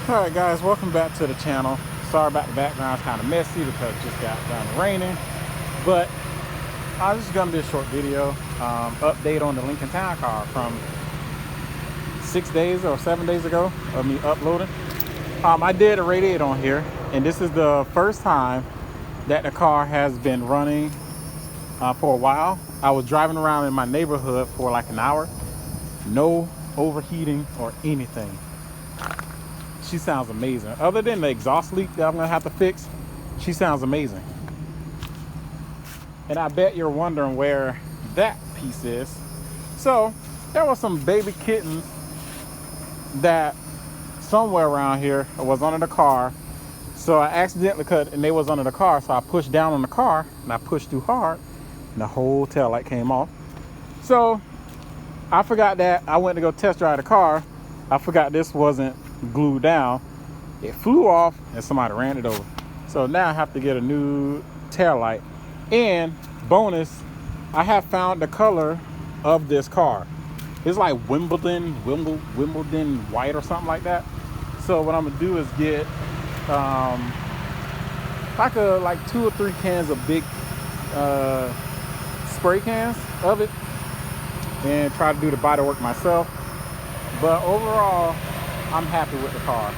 Alright guys, welcome back to the channel. Sorry about the background, it's kind of messy because it just got done raining. But this is going to be a short video. Update on the Lincoln Town Car from 6 days or 7 days ago of me uploading. I did a radiator on here, and this is the first time that the car has been running for a while. I was driving around in my neighborhood for like an hour. No overheating or anything. She sounds amazing. Other than the exhaust leak that I'm gonna have to fix, she sounds amazing. And I bet you're wondering where that piece is. So there was some baby kittens that somewhere around here was under the car. So I accidentally cut, and they was under the car. So I pushed down on the car, and I pushed too hard, and the whole tail light came off. So I forgot that I went to go test drive the car. I forgot this wasn't glued down. It flew off and somebody ran it over. So now I have to get a new tail light. And bonus, I have found the color of this car. It's like Wimbledon white or something like that. So what I'm gonna do is get like 2 or 3 cans of big spray cans of it and try to do the body work myself. But overall, I'm happy with the car.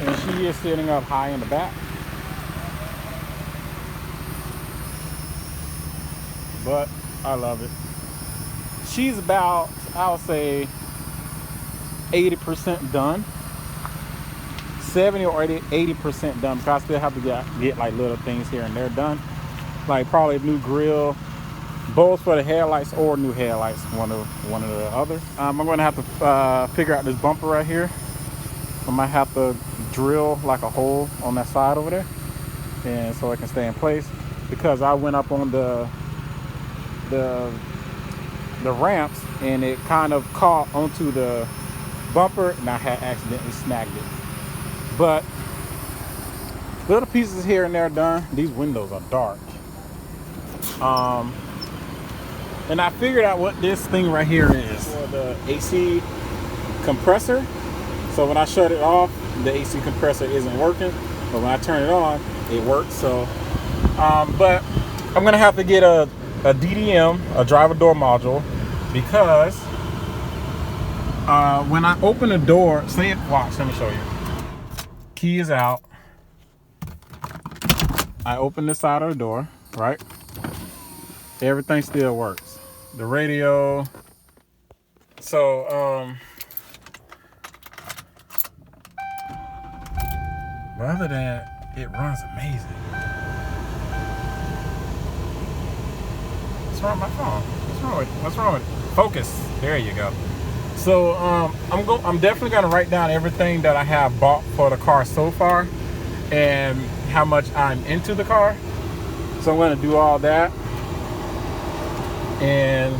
And she is sitting up high in the back. But I love it. She's about, I would say, 80% done. 70 or 80% done, because I still have to get like little things here and there done. Like probably a new grill, both for the headlights or new headlights, one or the other. I'm going to have to figure out this bumper right here. I might have to drill like a hole on that side over there, and so it can stay in place, because I went up on the ramps and it kind of caught onto the bumper and I had accidentally snagged it. But little pieces here and there done. These windows are dark. And I figured out what this thing right here is. For the AC compressor. So when I shut it off, the AC compressor isn't working. But when I turn it on, it works. So, but I'm gonna have to get a DDM, a driver door module, because when I open the door, watch, let me show you. Key is out. I open the side of the door, right? Everything still works. The radio. So, but other than that, it runs amazing. What's wrong with my phone? What's wrong with it? Focus. There you go. So, I'm definitely gonna write down everything that I have bought for the car so far, and how much I'm into the car. So I'm gonna do all that, and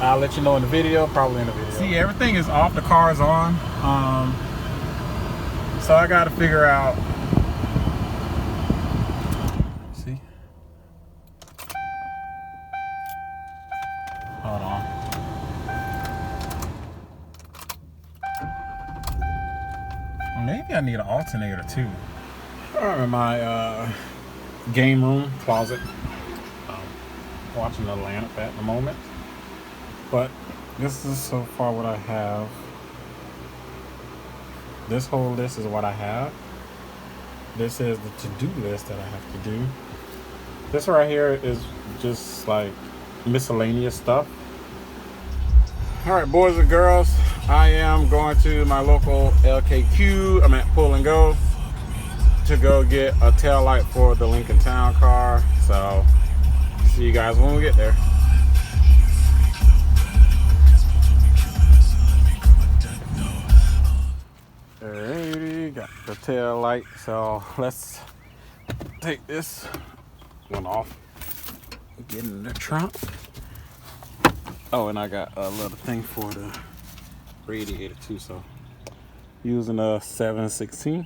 I'll let you know in the video, probably in the video. See, everything is off, the car is on. So I gotta figure out, see? Hold on. Maybe I need an alternator too. I'm in my game room closet, watching the lamp at the moment. But this is so far what I have. This whole list is what I have. This is the to-do list that I have to do. This right here is just like miscellaneous stuff. All right, boys and girls, I am going to my local LKQ. I'm at Pull and Go to go get a tail light for the Lincoln Town Car. So see you guys when we get there. Alrighty, got the tail light. So let's take this one off, get in the trunk. Oh, and I got a little thing for the radiator too. So using a 716.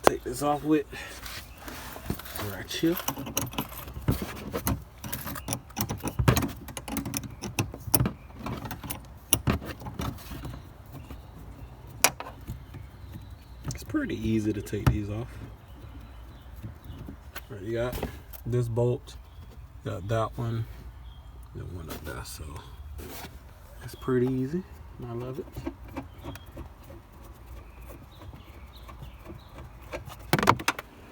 Take this off with right here. pretty easy to take these off. All right, you got this bolt, got that one, and one up there. So it's pretty easy. I love it.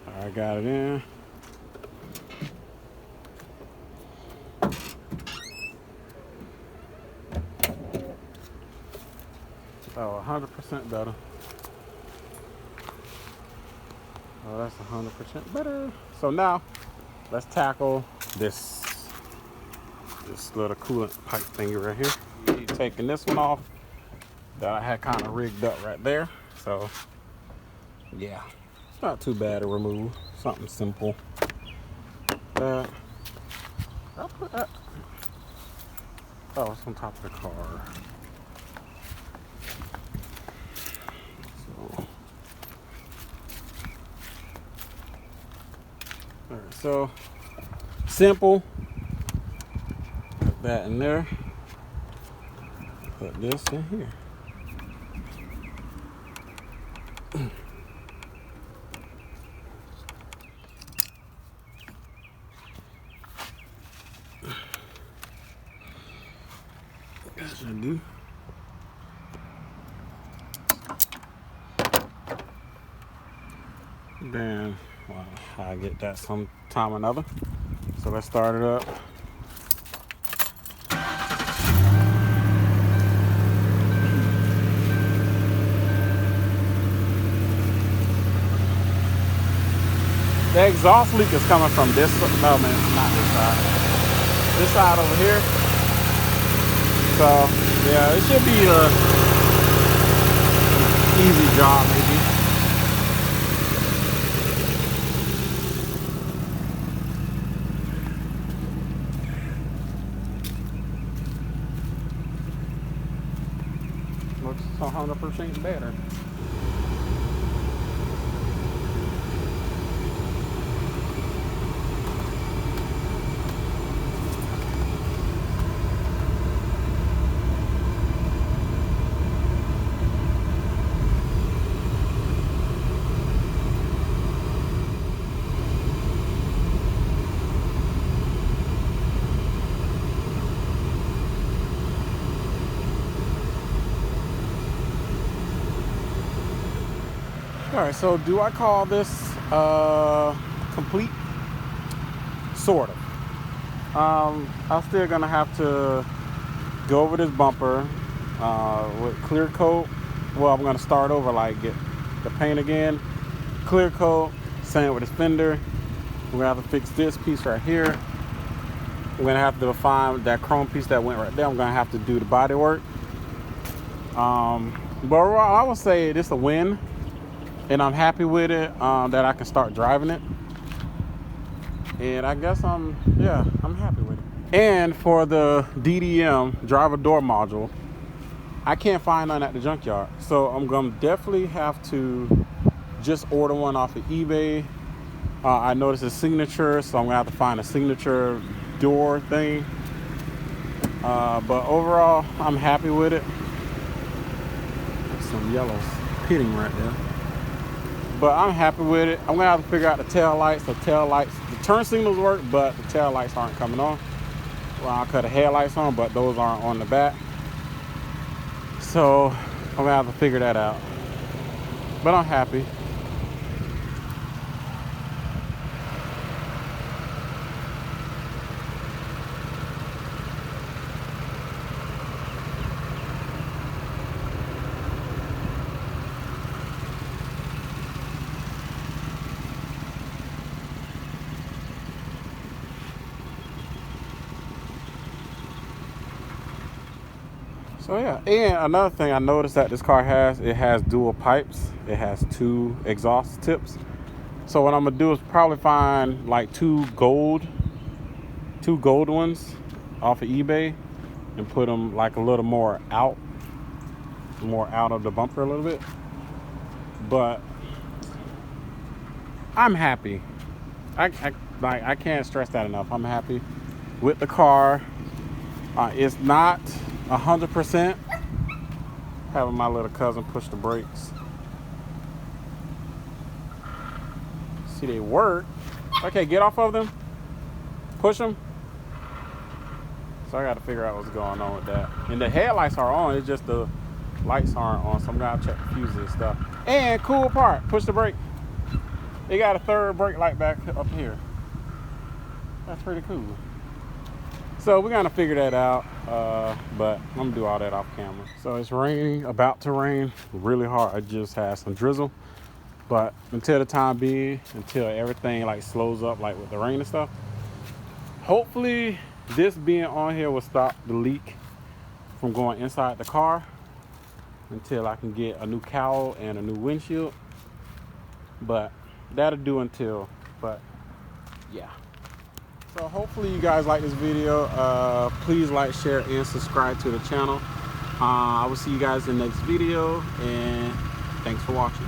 I got it in. Oh, 100% better. Oh, that's 100% better. So now, let's tackle this little coolant pipe thingy right here. Keep taking this one off that I had kind of rigged up right there. So, yeah, it's not too bad to remove. Something simple. I'll put that. Oh, it's on top of the car. Alright, so simple. Put that in there. Put this in here. That should do. Then well, I'll get that sometime or another. So let's start it up. The exhaust leak is coming from this, no man, not this side. This side over here. So yeah, it should be a easy job maybe. Looks 100% better. All right, so do I call this complete? Sort of. I'm still gonna have to go over this bumper with clear coat. Well, I'm gonna start over, like get the paint again, clear coat, same with this fender. We're gonna have to fix this piece right here. We're gonna have to define that chrome piece that went right there. I'm gonna have to do the body work. But I would say this a win. And I'm happy with it, that I can start driving it. And I guess I'm happy with it. And for the DDM, driver door module, I can't find none at the junkyard. So I'm gonna definitely have to just order one off of eBay. I noticed a signature, so I'm gonna have to find a signature door thing. But overall, I'm happy with it. There's some yellows pitting right there. But I'm happy with it. I'm gonna have to figure out the tail lights. The turn signals work, but the tail lights aren't coming on. Well, I'll cut the headlights on, but those aren't on the back. So I'm gonna have to figure that out. But I'm happy. So yeah, and another thing I noticed that this car has, it has dual pipes. It has 2 exhaust tips. So what I'm gonna do is probably find like two gold ones off of eBay and put them like a little more out of the bumper a little bit. But I'm happy. I can't stress that enough. I'm happy with the car. It's not 100%. Having my little cousin push the brakes. See, they work. Okay, get off of them. Push them. So I got to figure out what's going on with that. And the headlights are on. It's just the lights aren't on. So I'm going to check the fuses and stuff. And cool part. Push the brake. They got a third brake light back up here. That's pretty cool. So we're going to figure that out. But I'm going to do all that off camera. So it's raining. About to rain really hard. I just had some drizzle. But until the time being, until everything like slows up, like with the rain and stuff, hopefully this being on here will stop the leak from going inside the car until I can get a new cowl and a new windshield. But that'll do until, but yeah. So hopefully you guys like this video. Please like, share, and subscribe to the channel. I will see you guys in the next video, and thanks for watching.